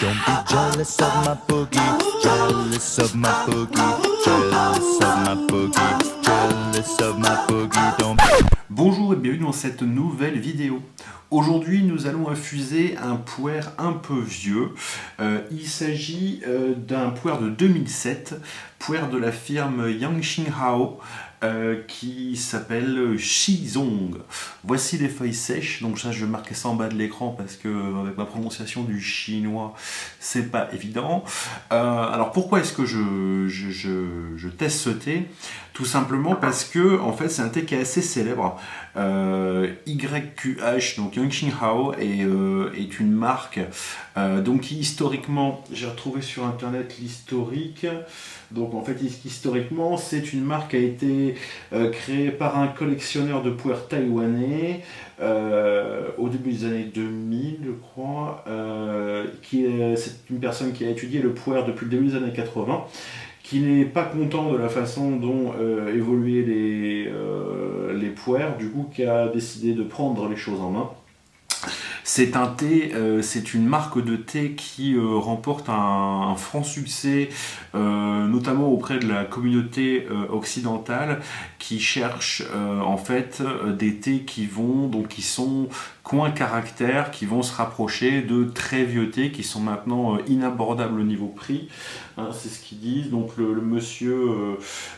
Don't be jealous of my boogie, jealous of my boogie, jealous of my boogie, jealous of my boogie. Don't. Bonjour et bienvenue dans cette nouvelle vidéo. Aujourd'hui, nous allons infuser un puer un peu vieux. Il s'agit d'un puer de 2007, puer de la firme Yangqinghao, qui s'appelle Shizong. Voici les feuilles sèches, donc ça je vais marquer ça en bas de l'écran parce que avec ma prononciation du chinois c'est pas évident. Alors pourquoi est-ce que je teste ce thé? Tout simplement parce que en fait c'est un thé qui est assez célèbre. YQH, donc Yangqinghao est une marque donc qui historiquement, j'ai retrouvé sur internet l'historique. Donc en fait historiquement c'est une marque qui a été créée par un collectionneur de puer taïwanais au début des années 2000 je crois, c'est une personne qui a étudié le puer depuis le début des années 80, qui n'est pas content de la façon dont évoluaient les puers, du coup qui a décidé de prendre les choses en main. C'est un thé, c'est une marque de thé qui remporte un franc succès, notamment auprès de la communauté occidentale, qui cherche en fait des thés qui sont coin caractère, qui vont se rapprocher de très vieux thés qui sont maintenant inabordables au niveau prix. Hein, c'est ce qu'ils disent. Donc le monsieur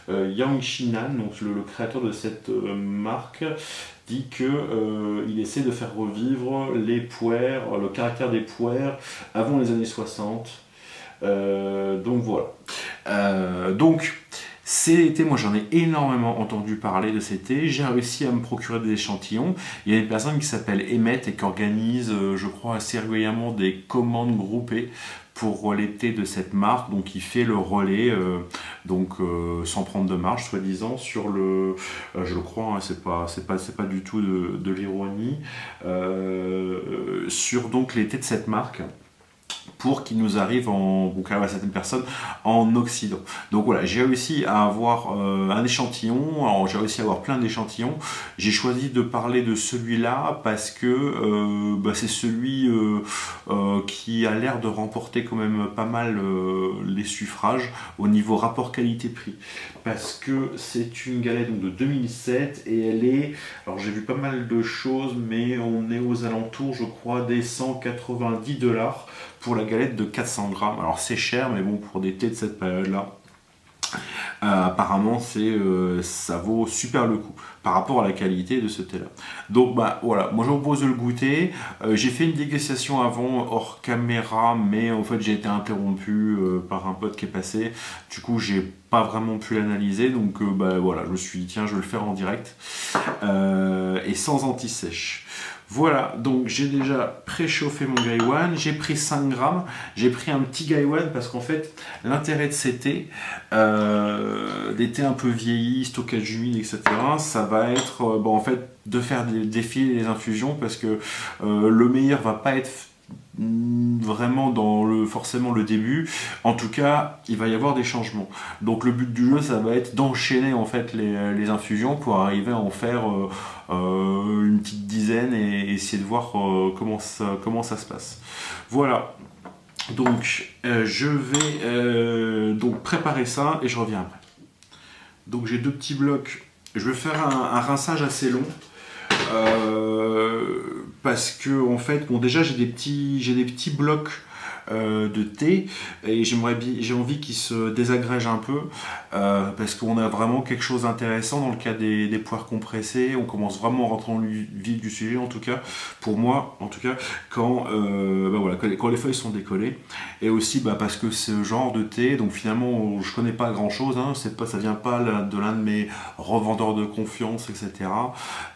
Yang Shinan, donc le créateur de cette marque, dit qu'il essaie de faire revivre les puers, le caractère des puers avant les années 60. Donc voilà. Moi j'en ai énormément entendu parler de ces thés, j'ai réussi à me procurer des échantillons. Il y a une personne qui s'appelle Emmett et qui organise, je crois, assez régulièrement des commandes groupées pour les thés de cette marque, donc il fait le relais, sans prendre de marge, soi-disant, sur le, je le crois, hein, c'est pas du tout de l'ironie, sur donc les thés de cette marque, pour qu'il nous arrive à certaines personnes en Occident. Donc voilà, j'ai réussi à avoir un échantillon. Alors j'ai réussi à avoir plein d'échantillons. J'ai choisi de parler de celui-là parce que c'est celui qui a l'air de remporter quand même pas mal les suffrages au niveau rapport qualité-prix. Parce que c'est une galette donc, de 2007 et elle est... Alors j'ai vu pas mal de choses, mais on est aux alentours, je crois, des 190$ pour la galette de 400 grammes. Alors c'est cher, mais bon, pour des thés de cette période-là, apparemment ça vaut super le coup par rapport à la qualité de ce thé là. Donc voilà, moi je vous propose de le goûter. J'ai fait une dégustation avant hors caméra, mais en fait j'ai été interrompu par un pote qui est passé, du coup j'ai pas vraiment pu l'analyser, donc voilà, je me suis dit tiens, je vais le faire en direct et sans anti-sèche. Voilà, donc j'ai déjà préchauffé mon gaiwan, j'ai pris 5 grammes, j'ai pris un petit gaiwan parce qu'en fait l'intérêt de ces thés, des thés un peu vieillis, stockage humide, etc., ça va être en fait de faire défiler les infusions parce que le meilleur va pas être vraiment dans forcément le début. En tout cas, il va y avoir des changements. Donc le but du jeu, ça va être d'enchaîner en fait les infusions pour arriver à en faire une petite dizaine et essayer de voir comment ça se passe. Voilà. Donc je vais donc préparer ça et je reviens après. Donc j'ai deux petits blocs. Je vais faire un rinçage assez long. Parce que en fait, déjà j'ai des petits blocs de thé et j'ai envie qu'ils se désagrègent un peu parce qu'on a vraiment quelque chose d'intéressant dans le cas des puers compressés. On commence vraiment à rentrer dans le vif du sujet, en tout cas pour moi, en tout cas quand les feuilles sont décollées, et aussi parce que ce genre de thé, donc finalement je connais pas grand chose, hein, ça vient pas de l'un de mes revendeurs de confiance, etc.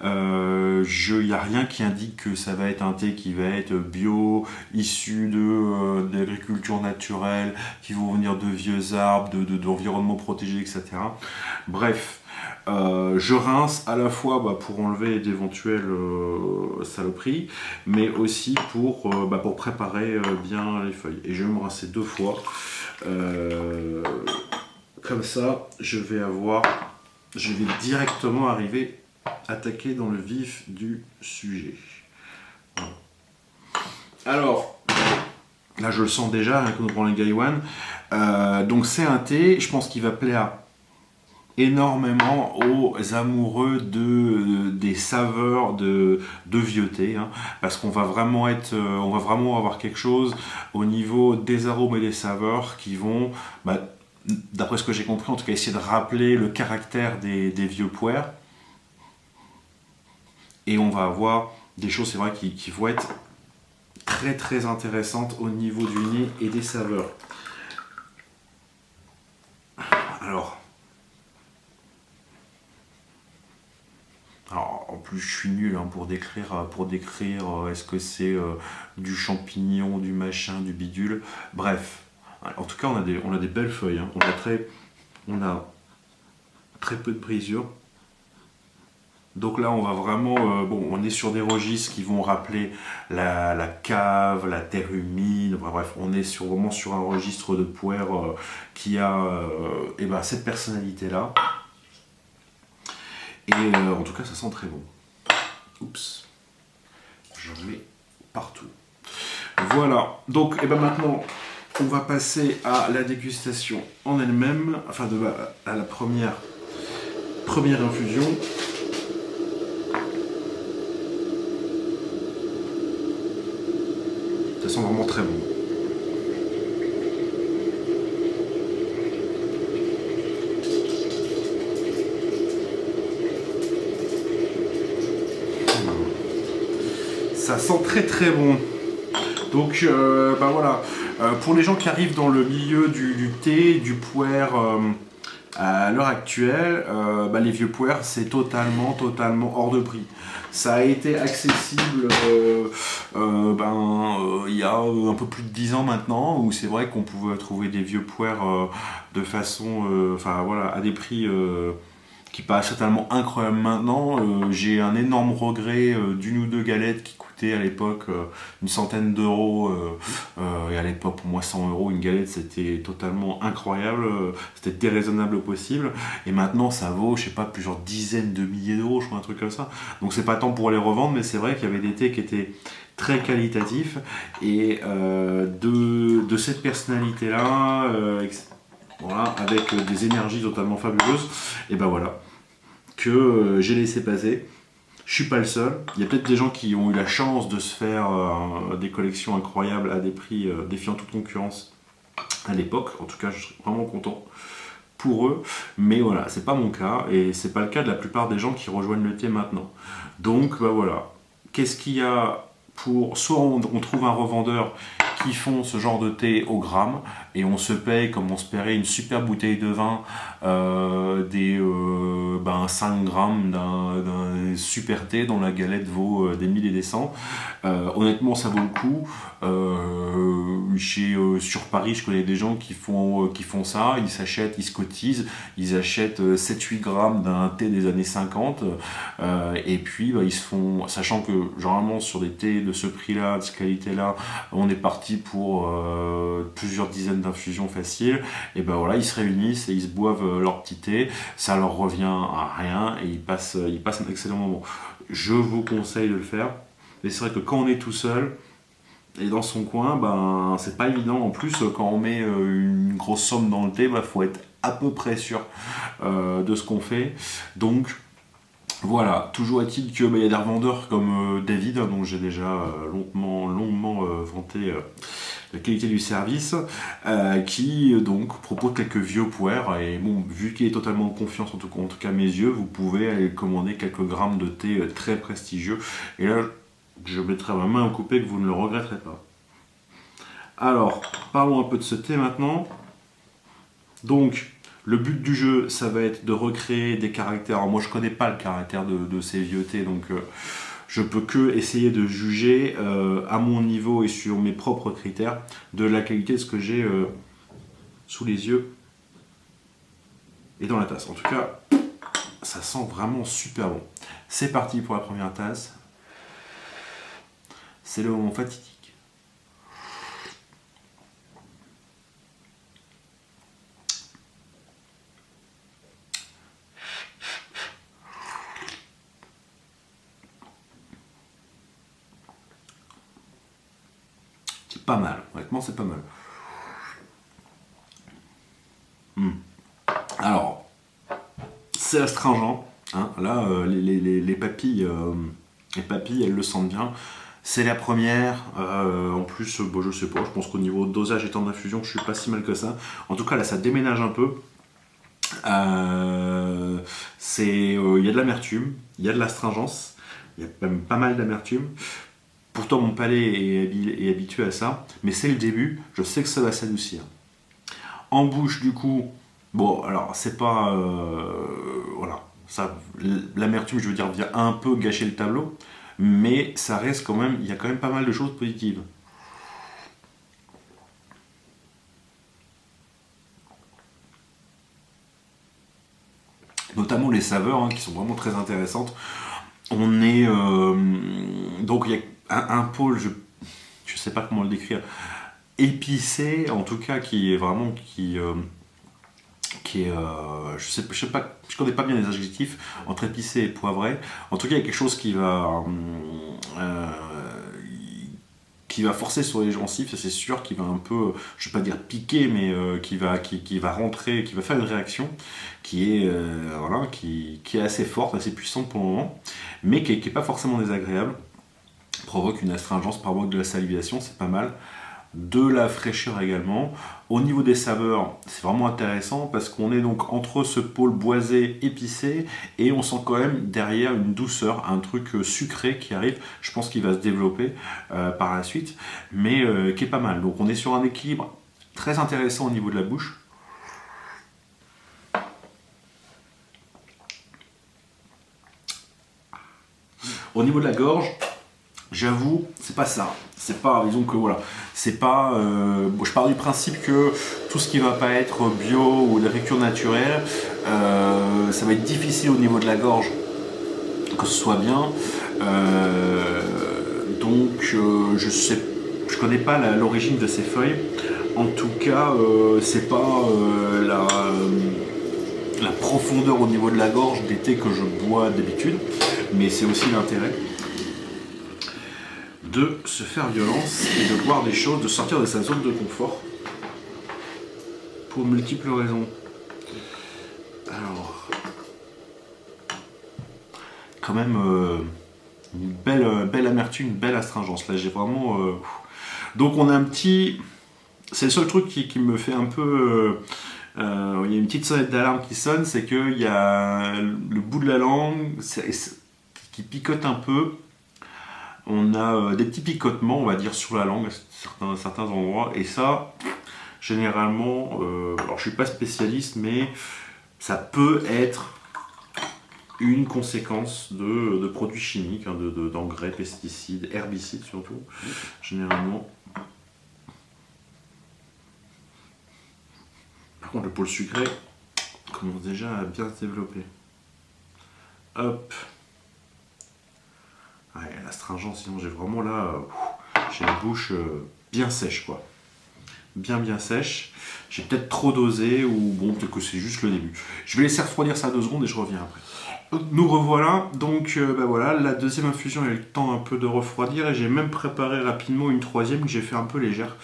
Il n'y a rien qui indique que ça va être un thé qui va être bio, issu d'agriculture naturelle, qui vont venir de vieux arbres, d'environnements protégés, etc. Bref, je rince à la fois pour enlever d'éventuelles saloperies, mais aussi pour préparer bien les feuilles. Et je vais me rincer 2 fois. Comme ça, je vais directement arriver attaquer dans le vif du sujet. Voilà. Alors, Là, je le sens déjà, hein, quand on prend les Gaiwan. Donc, c'est un thé, je pense qu'il va plaire énormément aux amoureux des saveurs de vieux thé, hein, parce qu'on va vraiment on va vraiment avoir quelque chose au niveau des arômes et des saveurs qui vont, bah, d'après ce que j'ai compris, en tout cas essayer de rappeler le caractère des vieux puers, et on va avoir des choses, c'est vrai, qui vont être très très intéressantes au niveau du nez et des saveurs. Alors, en plus, je suis nul, hein, pour décrire est-ce que c'est du champignon, du machin, du bidule. Bref, en tout cas, on a des belles feuilles, hein. On a très peu de brisures. Donc là, on va vraiment, bon, on est sur des registres qui vont rappeler la cave, la terre humide. Enfin, bref, on est vraiment sur un registre de puer qui a eh ben, cette personnalité-là. Et en tout cas, ça sent très bon. Oups, j'en mets partout. Voilà, donc et ben maintenant, on va passer à la dégustation en elle-même, enfin à la première infusion. Ça sent vraiment très bon. Ça sent très très bon. Donc bah voilà, pour les gens qui arrivent dans le milieu du thé, du puer à l'heure actuelle, bah, les vieux puers c'est totalement hors de prix. Ça a été accessible il y a un peu plus de 10 ans maintenant, où c'est vrai qu'on pouvait trouver des vieux puers de façon, enfin voilà, à des prix qui paraissent totalement incroyables maintenant. J'ai un énorme regret d'une ou deux galettes qui coûtaient à l'époque une centaine d'euros, et à l'époque pour moi 100 euros une galette c'était totalement incroyable, c'était déraisonnable au possible, et maintenant ça vaut, je sais pas, plusieurs dizaines de milliers d'euros, je crois, un truc comme ça. Donc c'est pas tant pour les revendre, mais c'est vrai qu'il y avait des thés qui étaient très qualitatifs, et de cette personnalité là, voilà, avec des énergies totalement fabuleuses, et ben voilà, que j'ai laissé passer. Je suis pas le seul. Il y a peut-être des gens qui ont eu la chance de se faire des collections incroyables à des prix défiant toute concurrence à l'époque. En tout cas, je suis vraiment content pour eux. Mais voilà, c'est pas mon cas, et c'est pas le cas de la plupart des gens qui rejoignent le thé maintenant. Donc bah voilà. Qu'est-ce qu'il y a pour... Soit on trouve un revendeur qui font ce genre de thé au gramme, et on se paye, comme on se paierait une super bouteille de vin, 5 grammes d'un super thé dont la galette vaut des 1000 et des cents. Honnêtement, ça vaut le coup. Sur Paris, je connais des gens qui font ça. Ils s'achètent, ils se cotisent, ils achètent 7-8 grammes d'un thé des années 50, et puis ils se font, sachant que généralement sur des thés de ce prix-là, de cette qualité-là, on est parti pour plusieurs dizaines d'infusions faciles. Et ben voilà, ils se réunissent et ils se boivent leur petit thé, ça leur revient à rien, et ils passent un excellent moment. Je vous conseille de le faire, mais c'est vrai que quand on est tout seul et dans son coin, ben c'est pas évident. En plus, quand on met une grosse somme dans le thé, faut être à peu près sûr de ce qu'on fait. Donc voilà, toujours est-il qu'il y a des revendeurs comme David, dont j'ai déjà longuement vanté la qualité du service, qui donc propose quelques vieux puers. Et bon, vu qu'il est totalement de confiance, en tout cas à mes yeux, vous pouvez aller commander quelques grammes de thé très prestigieux. Et là, je mettrai ma main au coupé que vous ne le regretterez pas. Alors, parlons un peu de ce thé maintenant. Donc, le but du jeu, ça va être de recréer des caractères. Alors moi, je connais pas le caractère de ces vieux thés, donc je peux que essayer de juger à mon niveau et sur mes propres critères de la qualité de ce que j'ai sous les yeux et dans la tasse. En tout cas, ça sent vraiment super bon. C'est parti pour la première tasse. C'est le moment fatidique. c'est pas mal. Honnêtement, c'est pas mal. Alors, c'est astringent. Hein. Là, les papilles, elles le sentent bien. C'est la première. En plus, bon, je sais pas. Je pense qu'au niveau dosage et temps d'infusion, je suis pas si mal que ça. En tout cas, là, ça déménage un peu. Il y a de l'amertume, il y a de l'astringence, il y a même pas mal d'amertume. Pourtant, mon palais est habitué à ça, mais c'est le début. Je sais que ça va s'adoucir. En bouche, du coup, bon, alors c'est pas, voilà, ça, l'amertume, je veux dire, vient un peu gâcher le tableau, mais ça reste quand même, il y a quand même pas mal de choses positives. Notamment les saveurs hein, qui sont vraiment très intéressantes. On est donc il y a un pôle, je sais pas comment le décrire, épicé en tout cas qui est vraiment qui est je sais pas, je connais pas bien les adjectifs entre épicé et poivré. En tout cas il y a quelque chose euh, qui va forcer sur les gencives, ça c'est sûr, qui va un peu, je vais pas dire piquer, mais qui va rentrer, qui va faire une réaction qui est, voilà, qui est assez forte, assez puissante pour le moment, mais qui est pas forcément désagréable, provoque une astringence, provoque de la salivation, c'est pas mal. De la fraîcheur également. Au niveau des saveurs, c'est vraiment intéressant parce qu'on est donc entre ce pôle boisé épicé et on sent quand même derrière une douceur, un truc sucré qui arrive. Je pense qu'il va se développer par la suite, mais qui est pas mal. Donc on est sur un équilibre très intéressant au niveau de la bouche. Au niveau de la gorge, j'avoue, c'est pas ça. C'est pas, disons que voilà, c'est pas. Bon, je pars du principe que tout ce qui va pas être bio ou d'agriculture naturelle, ça va être difficile au niveau de la gorge que ce soit bien. Donc, je connais pas l'origine de ces feuilles. En tout cas, c'est pas la profondeur au niveau de la gorge des thés que je bois d'habitude, mais c'est aussi l'intérêt de se faire violence et de voir des choses, de sortir de sa zone de confort pour multiples raisons. Alors, quand même une belle amertume, une belle astringence. Là, j'ai vraiment. Donc, on a un petit. C'est le seul truc qui me fait un peu. Il y a une petite sonnette d'alarme qui sonne, c'est qu'il y a le bout de la langue qui picote un peu. On a des petits picotements, on va dire, sur la langue à certains endroits. Et ça, généralement, alors je suis pas spécialiste, mais ça peut être une conséquence de produits chimiques, hein, d'engrais, pesticides, herbicides surtout, généralement. Par contre, le pôle sucré commence déjà à bien se développer. Hop. Ouais, l'astringent, sinon j'ai vraiment là, j'ai la bouche bien sèche quoi. Bien sèche. J'ai peut-être trop dosé ou bon, peut-être que c'est juste le début. Je vais laisser refroidir ça 2 secondes et je reviens après. Nous revoilà, donc voilà, la deuxième infusion a eu le temps un peu de refroidir et j'ai même préparé rapidement une troisième que j'ai fait un peu légère.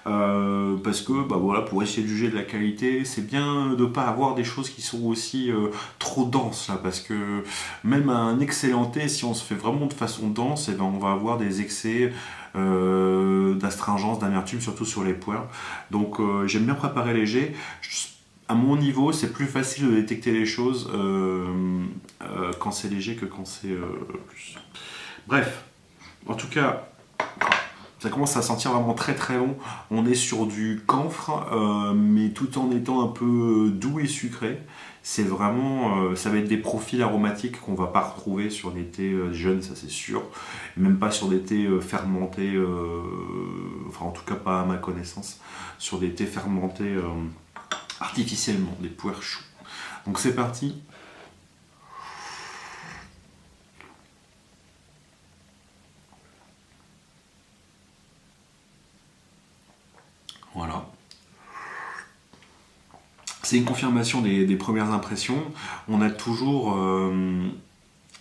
Parce que voilà, pour essayer de juger de la qualité, c'est bien de ne pas avoir des choses qui sont aussi trop denses là, parce que même un excellent thé, si on se fait vraiment de façon dense, et ben on va avoir des excès d'astringence, d'amertume, surtout sur les poires. Donc j'aime bien préparer léger. À mon niveau, c'est plus facile de détecter les choses quand c'est léger que quand c'est plus. Bref, en tout cas, ça commence à sentir vraiment très très bon. On est sur du camphre, mais tout en étant un peu doux et sucré. C'est vraiment, ça va être des profils aromatiques qu'on va pas retrouver sur des thés jeunes, ça c'est sûr. Et même pas sur des thés fermentés, enfin en tout cas pas à ma connaissance, sur des thés fermentés artificiellement, des puers choux. Donc c'est parti. Voilà. C'est une confirmation des premières impressions. On a toujours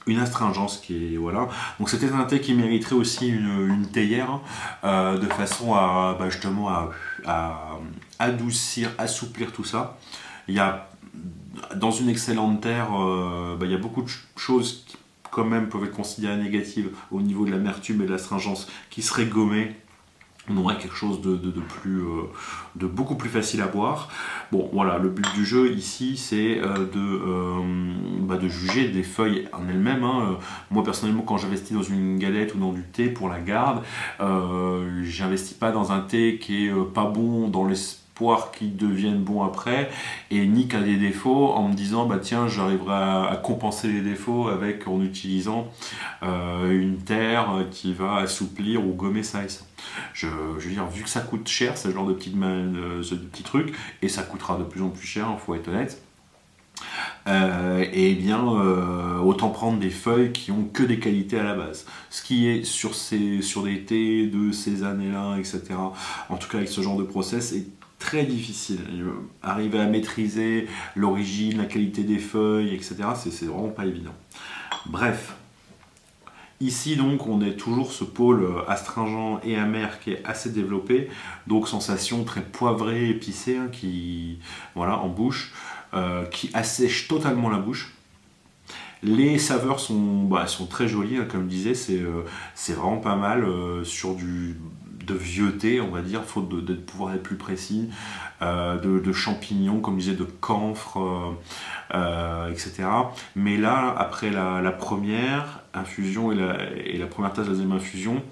une astringence qui est voilà. Donc c'était un thé qui mériterait aussi une théière de façon à justement à adoucir, assouplir tout ça. Il y a dans une excellente terre, il y a beaucoup de choses qui quand même peuvent être considérées négatives au niveau de l'amertume et de l'astringence qui seraient gommées. On aurait quelque chose de beaucoup plus facile à boire. Bon, voilà, le but du jeu ici, c'est de juger des feuilles en elles-mêmes. Hein. Moi, personnellement, quand j'investis dans une galette ou dans du thé pour la garde, j'investis pas dans un thé qui est pas bon dans l'espoir qu'il devienne bon après, et ni qu'à des défauts en me disant, tiens, j'arriverai à compenser les défauts en utilisant une terre qui va assouplir ou gommer ça et ça. Je veux dire, vu que ça coûte cher, ce genre de petits trucs, et ça coûtera de plus en plus cher, il faut être honnête, autant prendre des feuilles qui ont que des qualités à la base. Ce qui est sur des thés de ces années-là, etc., en tout cas avec ce genre de process, est très difficile. Arriver à maîtriser l'origine, la qualité des feuilles, etc., c'est vraiment pas évident. Bref. Ici donc on est toujours ce pôle astringent et amer qui est assez développé, donc sensation très poivrée, épicée, hein, en bouche, qui assèche totalement la bouche. Les saveurs sont très jolies, hein, comme je disais, c'est vraiment pas mal sur de vieux thé, on va dire, faute de pouvoir être plus précis, de champignons, comme je disais, de camphre, etc. Mais là, après la première infusion et la première tasse de la deuxième infusion,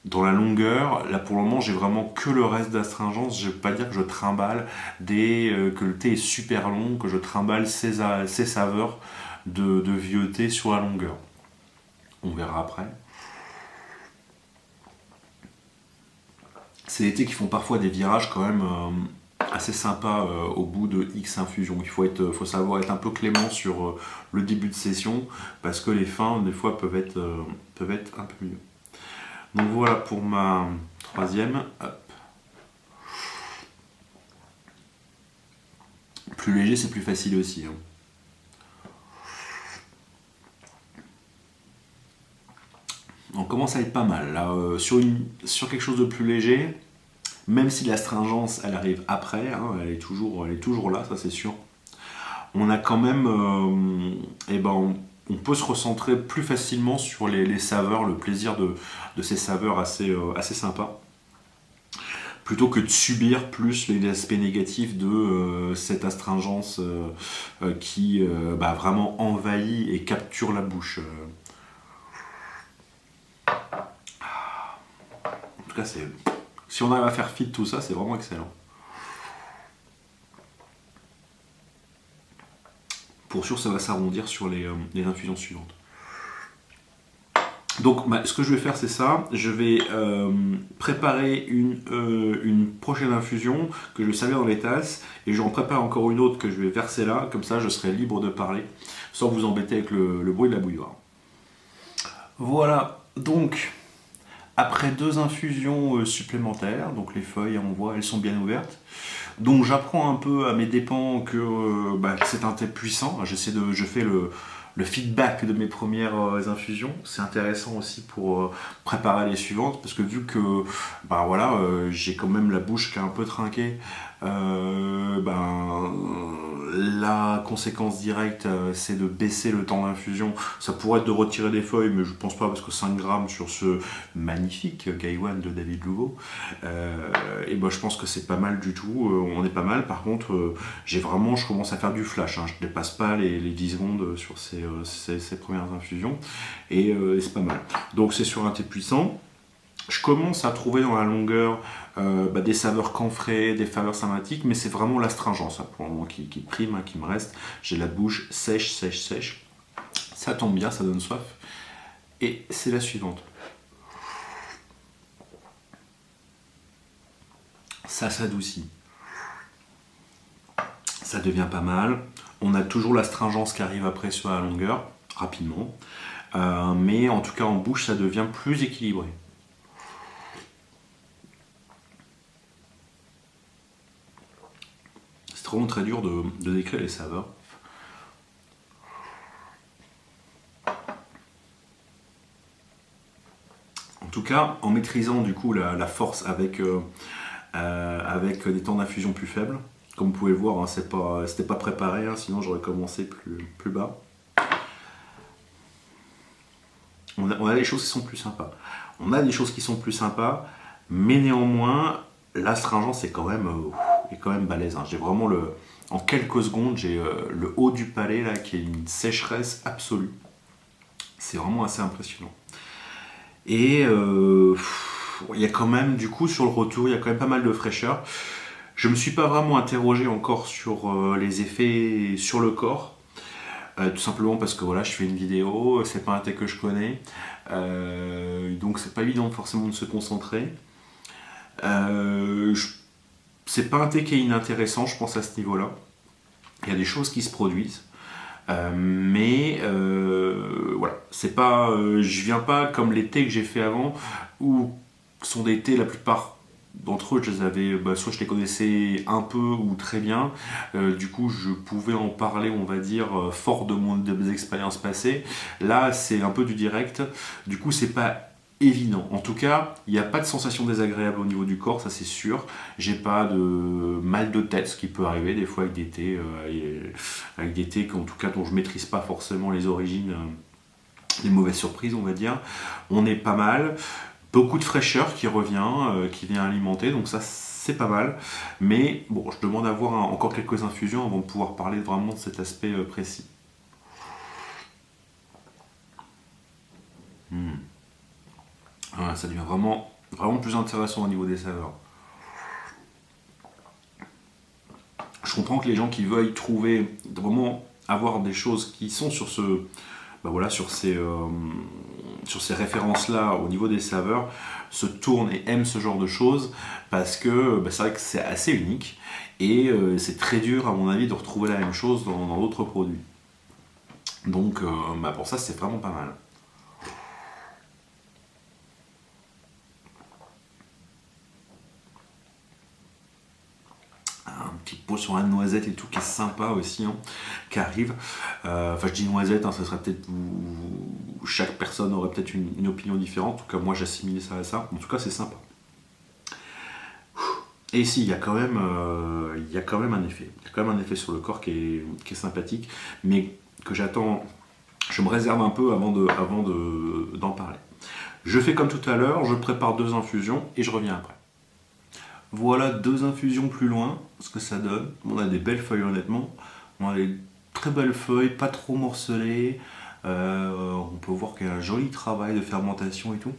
dans la longueur, là pour le moment j'ai vraiment que le reste d'astringence. Je ne vais pas dire que je trimballe que le thé est super long, que je trimballe ces saveurs de vieux thé sur la longueur. On verra après. C'est des thés qui font parfois des virages quand même assez sympas au bout de X infusions. Il faut savoir être un peu clément sur le début de session, parce que les fins des fois peuvent être un peu mieux. Donc voilà pour ma troisième. Hop. Plus léger, c'est plus facile aussi. Hein. On commence à être pas mal. Là, sur quelque chose de plus léger, même si l'astringence elle arrive après, hein, elle est toujours là, ça c'est sûr. On a quand même, on peut se recentrer plus facilement sur les saveurs, le plaisir de ces saveurs assez sympas, plutôt que de subir plus les aspects négatifs de cette astringence qui vraiment envahit et capture la bouche. En tout cas, si on arrive à faire fi de tout ça, c'est vraiment excellent. Pour sûr, ça va s'arrondir sur les infusions suivantes. Donc, ce que je vais faire, c'est ça. Je vais préparer une prochaine infusion que je vais servir dans les tasses, et j'en prépare encore une autre que je vais verser là. Comme ça, je serai libre de parler sans vous embêter avec le bruit de la bouilloire. Voilà. Donc, après 2 infusions supplémentaires, donc les feuilles, on voit, elles sont bien ouvertes. Donc j'apprends un peu à mes dépens que c'est un thé puissant. Je fais le feedback de mes premières infusions. C'est intéressant aussi pour préparer les suivantes, parce que vu que j'ai quand même la bouche qui est un peu trinquée, la conséquence directe c'est de baisser le temps d'infusion. Ça pourrait être de retirer des feuilles, mais je pense pas, parce que 5 grammes sur ce magnifique Gaiwan de David Louveau, je pense que c'est pas mal du tout. On est pas mal. Par contre, je commence à faire du flash, hein. Je dépasse pas les 10 secondes sur ces premières infusions, et c'est pas mal. Donc c'est sur un thé puissant. Je commence à trouver dans la longueur des saveurs camphrées, des saveurs sympathiques, mais c'est vraiment l'astringence pour le moment qui prime, hein, qui me reste. J'ai la bouche sèche. Ça tombe bien, ça donne soif. Et c'est la suivante. Ça s'adoucit. Ça devient pas mal. On a toujours l'astringence qui arrive après sur la longueur, rapidement. Mais en tout cas en bouche, ça devient plus équilibré. C'est vraiment très dur de décrire les saveurs. En tout cas, en maîtrisant du coup la force avec des temps d'infusion plus faibles. Comme vous pouvez le voir, hein, c'était pas préparé, hein, sinon j'aurais commencé plus bas. On a des choses qui sont plus sympas. On a des choses qui sont plus sympas, mais néanmoins, l'astringence est quand même balèze. Hein. J'ai vraiment en quelques secondes, j'ai le haut du palais là, qui est une sécheresse absolue. C'est vraiment assez impressionnant. Et il y a quand même, du coup, sur le retour, il y a quand même pas mal de fraîcheur. Je me suis pas vraiment interrogé encore sur les effets sur le corps. Tout simplement parce que voilà, je fais une vidéo, c'est pas un thé que je connais, donc c'est pas évident forcément de se concentrer. C'est pas un thé qui est inintéressant, je pense à ce niveau-là. Il y a des choses qui se produisent, mais voilà, c'est pas, je viens pas comme les thés que j'ai fait avant, où sont des thés la plupart d'entre eux, je les avais, soit je les connaissais un peu ou très bien, du coup je pouvais en parler, on va dire, fort de mes expériences passées. Là c'est un peu du direct, du coup c'est pas évident. En tout cas, il n'y a pas de sensation désagréable au niveau du corps, ça c'est sûr. J'ai pas de mal de tête, ce qui peut arriver des fois avec des thés, en tout cas dont je maîtrise pas forcément les origines, les mauvaises surprises on va dire. On est pas mal. Beaucoup de fraîcheur qui revient, qui vient alimenter, donc ça c'est pas mal. Mais bon, je demande à avoir encore quelques infusions avant de pouvoir parler vraiment de cet aspect précis. Ça devient vraiment plus intéressant au niveau des saveurs. Je comprends que les gens qui veuillent trouver, vraiment avoir des choses qui sont sur sur ces références-là au niveau des saveurs, se tournent et aiment ce genre de choses parce que c'est vrai que c'est assez unique et c'est très dur à mon avis de retrouver la même chose dans d'autres produits. Donc pour ça c'est vraiment pas mal. Un petit pot sur la noisette et tout qui est sympa aussi, hein, qui arrive. Je dis noisette, hein, ça serait peut-être chaque personne aurait peut-être une opinion différente. En tout cas, moi j'assimile ça à ça. En tout cas, c'est sympa. Et ici, il y a quand même un effet. Il y a quand même un effet sur le corps qui est sympathique, mais que j'attends. Je me réserve un peu avant d'en parler. Je fais comme tout à l'heure, je prépare 2 infusions et je reviens après. Voilà 2 infusions plus loin, ce que ça donne. On a des belles feuilles honnêtement. On a des très belles feuilles, pas trop morcelées. On peut voir qu'il y a un joli travail de fermentation et tout.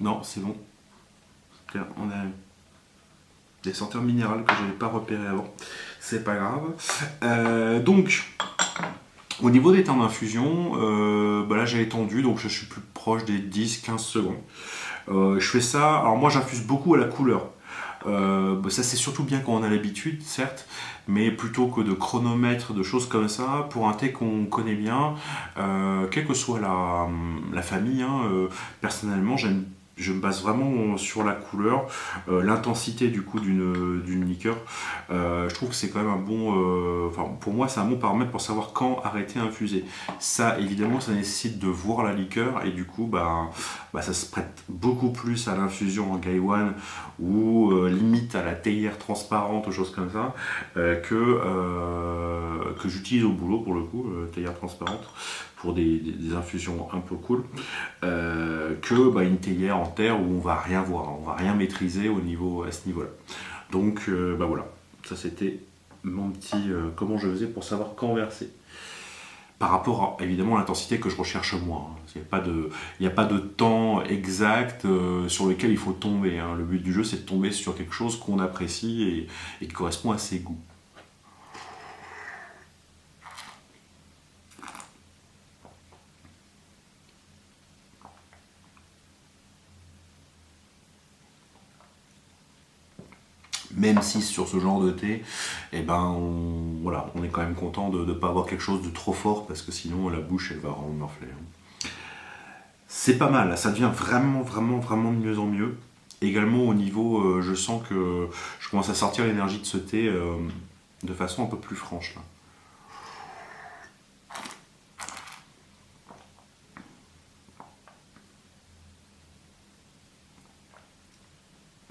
Non, c'est bon. On a des senteurs minérales que je n'avais pas repérées avant. C'est pas grave. Donc, au niveau des temps d'infusion, là j'ai étendu, donc je suis plus proche des 10-15 secondes. Je fais ça, alors moi j'infuse beaucoup à la couleur. Ça c'est surtout bien quand on a l'habitude, certes, mais plutôt que de chronomètre, de choses comme ça, pour un thé qu'on connaît bien, quelle que soit la famille, hein, personnellement je me base vraiment sur la couleur, l'intensité du coup d'une liqueur. Je trouve que c'est quand même un bon, pour moi c'est un bon paramètre pour savoir quand arrêter d'infuser. Ça évidemment ça nécessite de voir la liqueur et du coup ça se prête beaucoup plus à l'infusion en Gaiwan ou limite à la théière transparente ou choses comme ça que j'utilise au boulot pour le coup, théière transparente pour des infusions un peu cool, une théière en terre où on va rien voir, on va rien maîtriser à ce niveau-là. Donc voilà, ça c'était mon petit comment je faisais pour savoir quand verser. Par rapport évidemment à l'intensité que je recherche moi. Il n'y a pas de temps exact sur lequel il faut tomber. Hein. Le but du jeu c'est de tomber sur quelque chose qu'on apprécie et qui correspond à ses goûts. Même si sur ce genre de thé, on est quand même content de ne pas avoir quelque chose de trop fort parce que sinon la bouche elle va morfler. C'est pas mal, ça devient vraiment de mieux en mieux. Également au niveau, je sens que je commence à sortir l'énergie de ce thé de façon un peu plus franche là.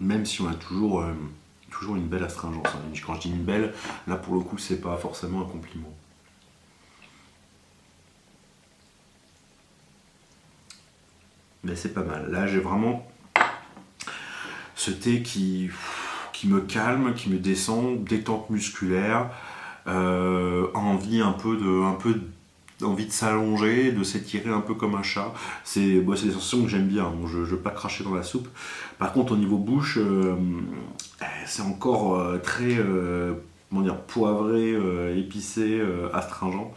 même si on a toujours une belle astringence. Hein. Quand je dis une belle, là pour le coup, c'est pas forcément un compliment. Mais c'est pas mal. Là, j'ai vraiment ce thé qui me calme, qui me descend, détente musculaire, envie envie de s'allonger, de s'étirer un peu comme un chat. C'est des sensations que j'aime bien. Bon, je ne veux pas cracher dans la soupe. Par contre, au niveau bouche, c'est encore très comment dire, poivré, épicé, astringent.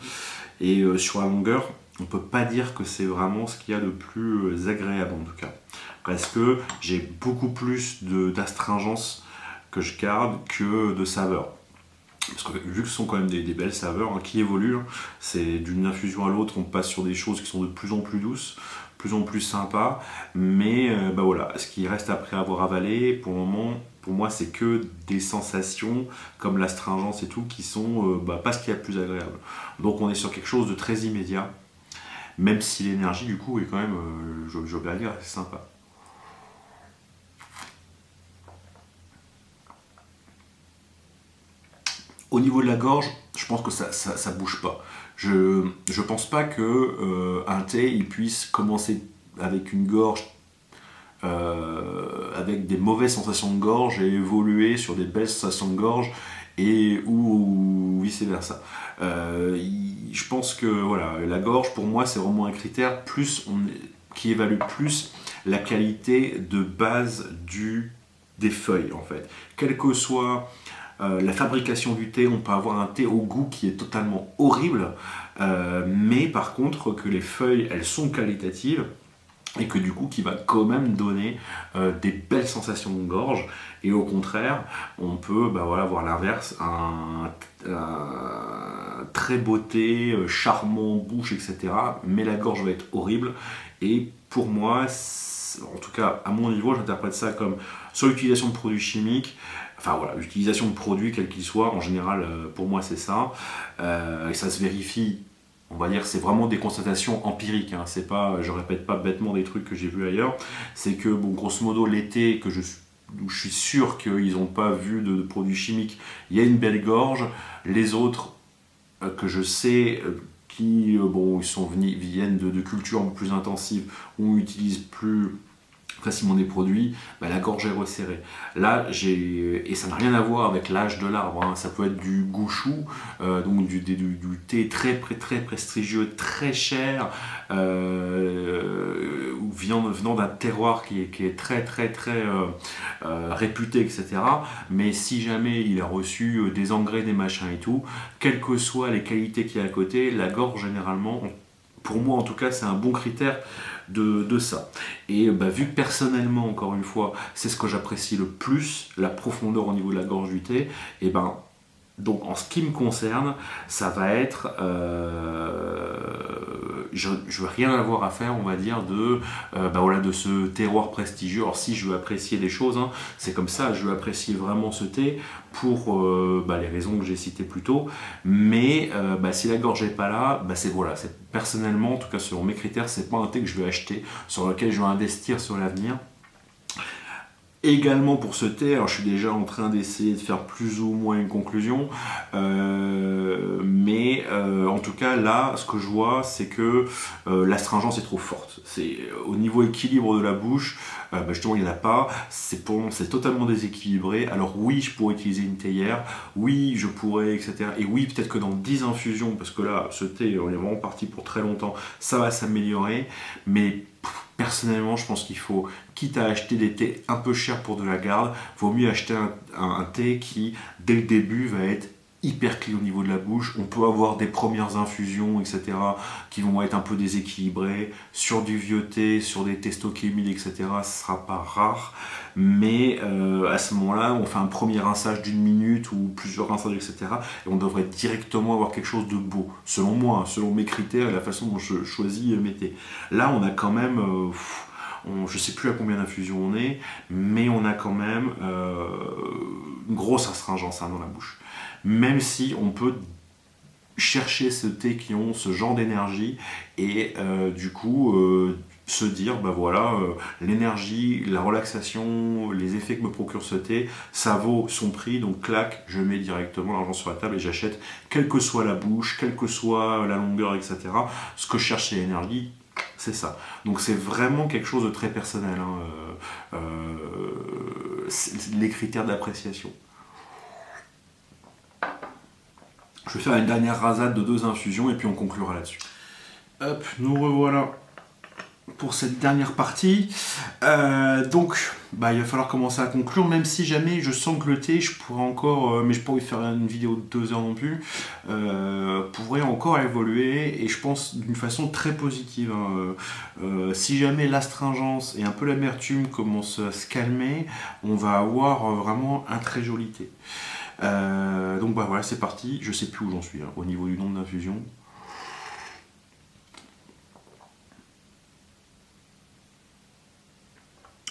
Et sur la longueur, on ne peut pas dire que c'est vraiment ce qu'il y a de plus agréable en tout cas. Parce que j'ai beaucoup plus d'astringence que je garde que de saveur. Parce que vu que ce sont quand même des belles saveurs qui évoluent, hein, c'est d'une infusion à l'autre, on passe sur des choses qui sont de plus en plus douces, de plus en plus sympas, mais voilà, ce qui reste après avoir avalé, pour le moment, pour moi, c'est que des sensations comme l'astringence et tout qui sont pas ce qu'il y a de plus agréable. Donc on est sur quelque chose de très immédiat, même si l'énergie du coup est quand même, je vais dire, assez sympa. Au niveau de la gorge, je pense que ça bouge pas. Je pense pas que un thé il puisse commencer avec une gorge avec des mauvaises sensations de gorge et évoluer sur des belles sensations de gorge et ou vice versa. Je pense que voilà, la gorge pour moi c'est vraiment un critère qui évalue plus la qualité de base des feuilles en fait. Quel que soit la fabrication du thé, on peut avoir un thé au goût qui est totalement horrible, mais par contre que les feuilles, elles sont qualitatives et que du coup qui va quand même donner des belles sensations de gorge. Et au contraire, on peut voir l'inverse, un très beau thé, charmant, bouche, etc. Mais la gorge va être horrible. Et pour moi, en tout cas à mon niveau, j'interprète ça comme sur l'utilisation de produits chimiques. Enfin voilà, l'utilisation de produits, quels qu'ils soient, en général, pour moi c'est ça. Et ça se vérifie, on va dire, c'est vraiment des constatations empiriques. Hein. C'est pas, je répète pas bêtement des trucs que j'ai vus ailleurs. C'est que, bon, grosso modo, l'été, où je suis sûr qu'ils n'ont pas vu de produits chimiques, il y a une belle gorge. Les autres, que je sais, qui viennent de cultures un peu plus intensives, où on utilise plus facilement des produits, la gorge est resserrée. Là, et ça n'a rien à voir avec l'âge de l'arbre, hein. Ça peut être du gouchou, donc du thé très prestigieux, très cher, venant d'un terroir qui est très réputé, etc. Mais si jamais il a reçu des engrais, des machins et tout, quelles que soient les qualités qu'il y a à côté, la gorge généralement, pour moi en tout cas, c'est un bon critère de ça. Et vu que personnellement, encore une fois, c'est ce que j'apprécie le plus, la profondeur au niveau de la gorge du thé, et donc en ce qui me concerne, ça va être je veux rien avoir à faire, on va dire, de ce terroir prestigieux. Alors si je veux apprécier des choses, hein, c'est comme ça, je veux apprécier vraiment ce thé pour les raisons que j'ai citées plus tôt, mais si la gorge n'est pas là, c'est personnellement, en tout cas selon mes critères, c'est pas un thé que je vais acheter, sur lequel je vais investir sur l'avenir. Également pour ce thé, alors je suis déjà en train d'essayer de faire plus ou moins une conclusion, mais en tout cas là, ce que je vois, c'est que l'astringence est trop forte. C'est au niveau équilibre de la bouche, justement il n'y en a pas. C'est totalement déséquilibré. Alors oui, je pourrais utiliser une théière, oui, je pourrais, etc. Et oui, peut-être que dans 10 infusions, parce que là, ce thé, on est vraiment parti pour très longtemps, ça va s'améliorer, mais personnellement, je pense qu'il faut, quitte à acheter des thés un peu chers pour de la garde, vaut mieux acheter un thé qui, dès le début, va être hyper clean au niveau de la bouche. On peut avoir des premières infusions, etc., qui vont être un peu déséquilibrées. Sur du vieux thé, sur des thés stockés humides, etc., ce ne sera pas rare. Mais à ce moment-là, on fait un premier rinçage d'1 minute ou plusieurs rinçages, etc. Et on devrait directement avoir quelque chose de beau, selon moi, hein, selon mes critères et la façon dont je choisis mes thés. Là, on a quand même... je ne sais plus à combien d'infusions on est, mais on a quand même une grosse astringence dans la bouche. Même si on peut chercher ce thé qui ont ce genre d'énergie et du coup se dire, bah voilà, l'énergie, la relaxation, les effets que me procure ce thé, ça vaut son prix, donc clac, je mets directement l'argent sur la table et j'achète, quelle que soit la bouche, quelle que soit la longueur, etc. Ce que je cherche, c'est l'énergie, c'est ça. Donc c'est vraiment quelque chose de très personnel, hein, les critères d'appréciation. Je vais faire une dernière rasade de 2 infusions et puis on conclura là-dessus. Hop, nous revoilà pour cette dernière partie. Donc, bah, il va falloir commencer à conclure, même si jamais je sens que le thé, je pourrais encore, mais je pourrais faire une vidéo de 2 heures non plus, pourrait encore évoluer, et je pense d'une façon très positive. Hein. Si jamais l'astringence et un peu l'amertume commencent à se calmer, on va avoir vraiment un très joli thé. Donc bah voilà, c'est parti. Je sais plus où j'en suis, hein, au niveau du nombre d'infusions.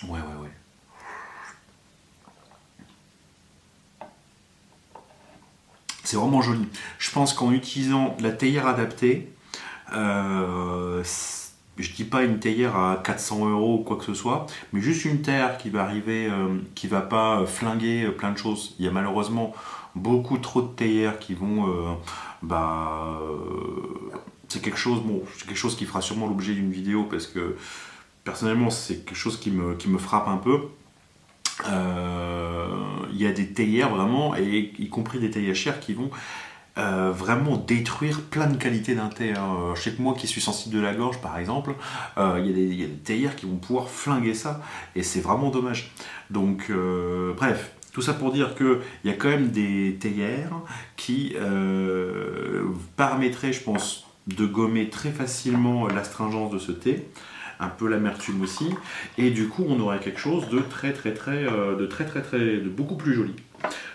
Ouais. C'est vraiment joli. Je pense qu'en utilisant la théière adaptée, je dis pas une théière à 400 € ou quoi que ce soit, mais juste une théière qui va arriver, qui va pas flinguer plein de choses. Il y a malheureusement beaucoup trop de théières qui vont, c'est quelque chose qui fera sûrement l'objet d'une vidéo, parce que personnellement c'est quelque chose qui me frappe un peu. Il y a des théières vraiment, et y compris des théières chères, qui vont vraiment détruire plein de qualités d'un thé. Hein. Je sais que moi qui suis sensible de la gorge par exemple, il y a des théières qui vont pouvoir flinguer ça, et c'est vraiment dommage. Donc bref, tout ça pour dire qu'il y a quand même des théières qui permettraient, je pense, de gommer très facilement l'astringence de ce thé, un peu l'amertume aussi, et du coup on aurait quelque chose de de beaucoup plus joli.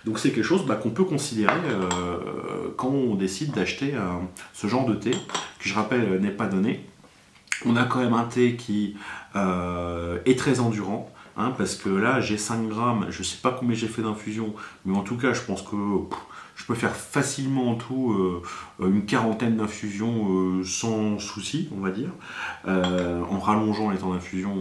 Donc c'est quelque chose qu'on peut considérer quand on décide d'acheter ce genre de thé, qui je rappelle n'est pas donné. On a quand même un thé qui est très endurant, hein, parce que là j'ai 5 grammes, je sais pas combien j'ai fait d'infusion, mais en tout cas je pense que je peux faire facilement en tout une 40aine d'infusions sans souci, on va dire, en rallongeant les temps d'infusion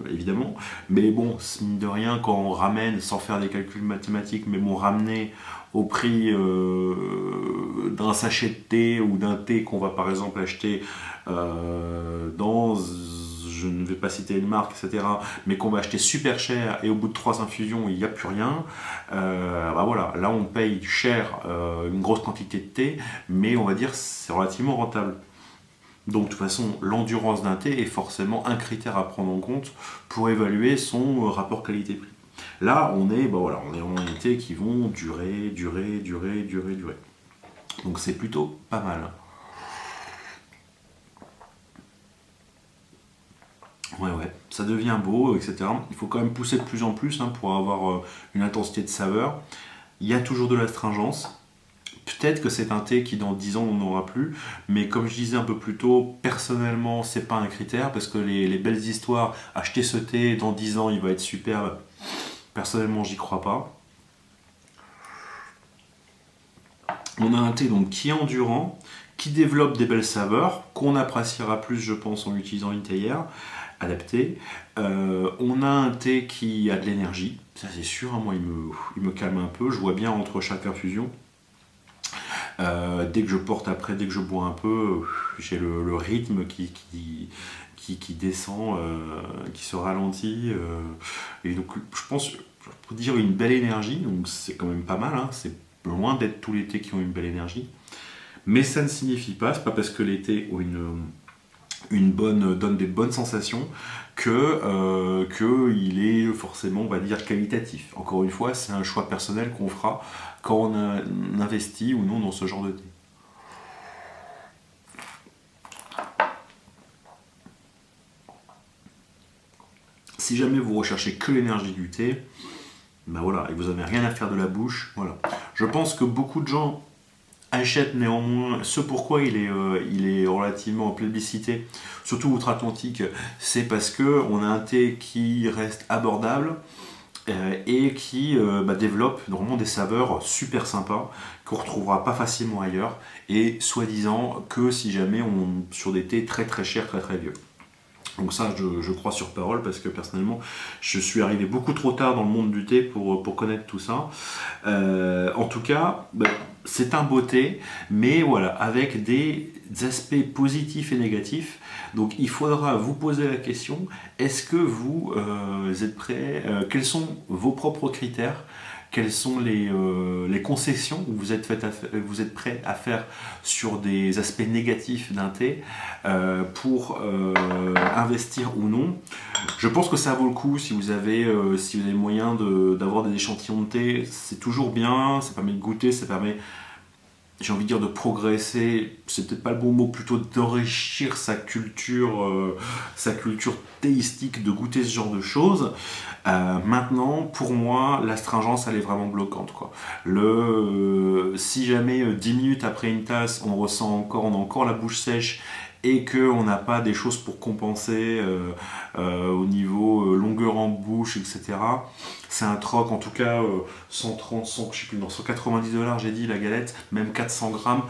évidemment. Mais bon, mine de rien, quand on ramène, sans faire des calculs mathématiques, mais bon, ramener au prix d'un sachet de thé ou d'un thé qu'on va par exemple acheter dans, je ne vais pas citer une marque, etc., mais qu'on va acheter super cher, et au bout de 3 infusions il n'y a plus rien, voilà, là on paye cher une grosse quantité de thé, mais on va dire c'est relativement rentable. Donc de toute façon, l'endurance d'un thé est forcément un critère à prendre en compte pour évaluer son rapport qualité-prix. Là on est vraiment des thés qui vont durer. Donc c'est plutôt pas mal. Ouais, ça devient beau, etc. Il faut quand même pousser de plus en plus, hein, pour avoir une intensité de saveur. Il y a toujours de l'astringence. Peut-être que c'est un thé qui dans 10 ans on n'en aura plus, mais comme je disais un peu plus tôt, personnellement c'est pas un critère, parce que les belles histoires, acheter ce thé dans 10 ans il va être super, personnellement j'y crois pas. On a un thé donc qui est endurant, qui développe des belles saveurs, qu'on appréciera plus je pense en utilisant une théière adaptée. On a un thé qui a de l'énergie, ça c'est sûr, hein, moi il me calme un peu, je vois bien entre chaque infusion. Dès que je porte après, dès que je bois un peu, j'ai le rythme qui descend, qui se ralentit, et donc je pense, pour dire une belle énergie, donc c'est quand même pas mal, hein, c'est loin d'être tous les thés qui ont une belle énergie, mais ça ne signifie pas, c'est pas parce que les thés ont donnent des bonnes sensations que il est forcément, on va dire, qualitatif. Encore une fois, c'est un choix personnel qu'on fera quand on investit ou non dans ce genre de thé. Si jamais vous recherchez que l'énergie du thé, voilà, et vous n'avez rien à faire de la bouche, voilà. Je pense que beaucoup de gens achètent néanmoins ce pourquoi il est relativement plébiscité, surtout outre-Atlantique, c'est parce qu'on a un thé qui reste abordable et qui développe vraiment des saveurs super sympas qu'on ne retrouvera pas facilement ailleurs, et soi-disant que si jamais on sur des thés très très chers, très très vieux. Donc ça, je crois sur parole, parce que personnellement, je suis arrivé beaucoup trop tard dans le monde du thé pour connaître tout ça. En tout cas, c'est un beau thé, mais voilà, avec des aspects positifs et négatifs. Donc il faudra vous poser la question, est-ce que vous êtes prêts, quels sont vos propres critères? Quelles sont les concessions que vous êtes prêt à faire sur des aspects négatifs d'un thé pour investir ou non? Je pense que ça vaut le coup si vous avez moyen d'avoir des échantillons de thé. C'est toujours bien, ça permet de goûter, ça permet, j'ai envie de dire, de progresser, c'est peut-être pas le bon mot, plutôt d'enrichir sa culture théistique, de goûter ce genre de choses. Maintenant, pour moi, l'astringence, elle est vraiment bloquante, quoi. Si jamais 10 minutes après une tasse, on a encore la bouche sèche, et qu'on n'a pas des choses pour compenser au niveau longueur en bouche, etc. C'est un troc, en tout cas 130, je sais plus, non, 190 $, j'ai dit la galette, même 400 grammes,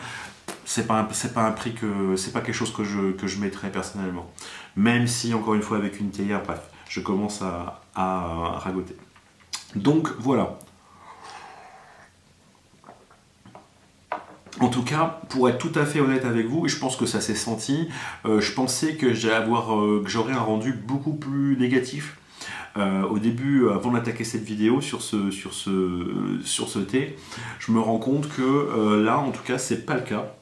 c'est pas un prix c'est pas quelque chose que je mettrais personnellement. Même si, encore une fois, avec une théière, bref, je commence à ragoter. Donc voilà. En tout cas, pour être tout à fait honnête avec vous, et je pense que ça s'est senti, je pensais que j'aurais un rendu beaucoup plus négatif au début, avant d'attaquer cette vidéo sur ce thé. Je me rends compte que là, en tout cas, c'est pas le cas.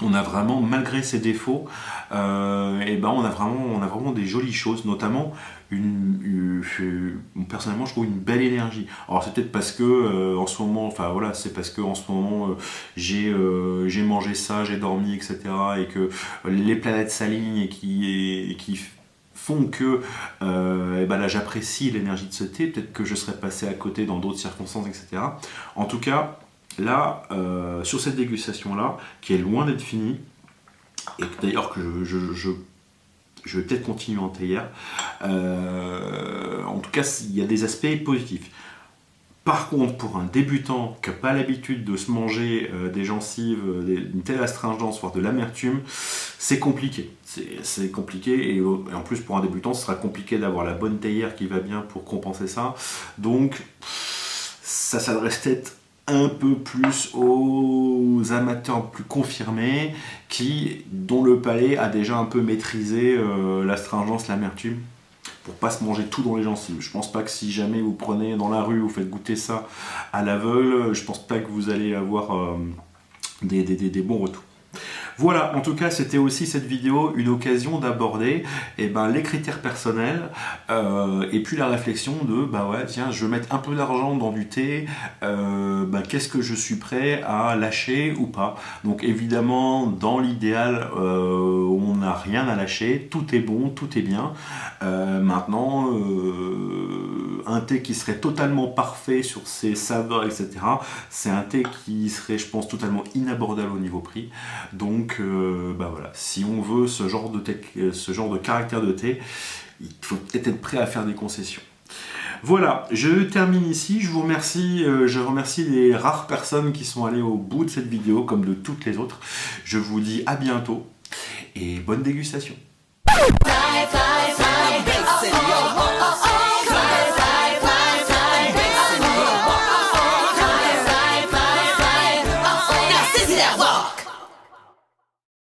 On a vraiment, malgré ses défauts, on a vraiment des jolies choses, notamment personnellement, je trouve une belle énergie. Alors c'est peut-être parce que en ce moment, j'ai mangé ça, j'ai dormi, etc., et que les planètes s'alignent et qui font que là j'apprécie l'énergie de ce thé. Peut-être que je serais passé à côté dans d'autres circonstances, etc. En tout cas, là, sur cette dégustation-là, qui est loin d'être finie, et d'ailleurs que je vais peut-être continuer en théière, en tout cas, il y a des aspects positifs. Par contre, pour un débutant qui n'a pas l'habitude de se manger des gencives, une telle astringence, voire de l'amertume, c'est compliqué. C'est compliqué, et en plus, pour un débutant, ce sera compliqué d'avoir la bonne théière qui va bien pour compenser ça. Donc, ça s'adresse peut-être un peu plus aux amateurs plus confirmés, dont le palais a déjà un peu maîtrisé l'astringence, l'amertume, pour pas se manger tout dans les gencives. Je pense pas que si jamais vous prenez dans la rue, vous faites goûter ça à l'aveugle, je pense pas que vous allez avoir des bons retours. Voilà, en tout cas, c'était aussi cette vidéo une occasion d'aborder les critères personnels et puis la réflexion de tiens, je veux mettre un peu d'argent dans du thé, qu'est-ce que je suis prêt à lâcher ou pas. Donc évidemment, dans l'idéal, on n'a rien à lâcher, tout est bon, tout est bien. Maintenant, un thé qui serait totalement parfait sur ses saveurs, etc., c'est un thé qui serait, je pense, totalement inabordable au niveau prix. Donc voilà, si on veut ce genre de caractère de thé, il faut peut-être être prêt à faire des concessions. Voilà, je termine ici. Je vous remercie, je remercie les rares personnes qui sont allées au bout de cette vidéo, comme de toutes les autres. Je vous dis à bientôt et bonne dégustation. Fly, fly, fly.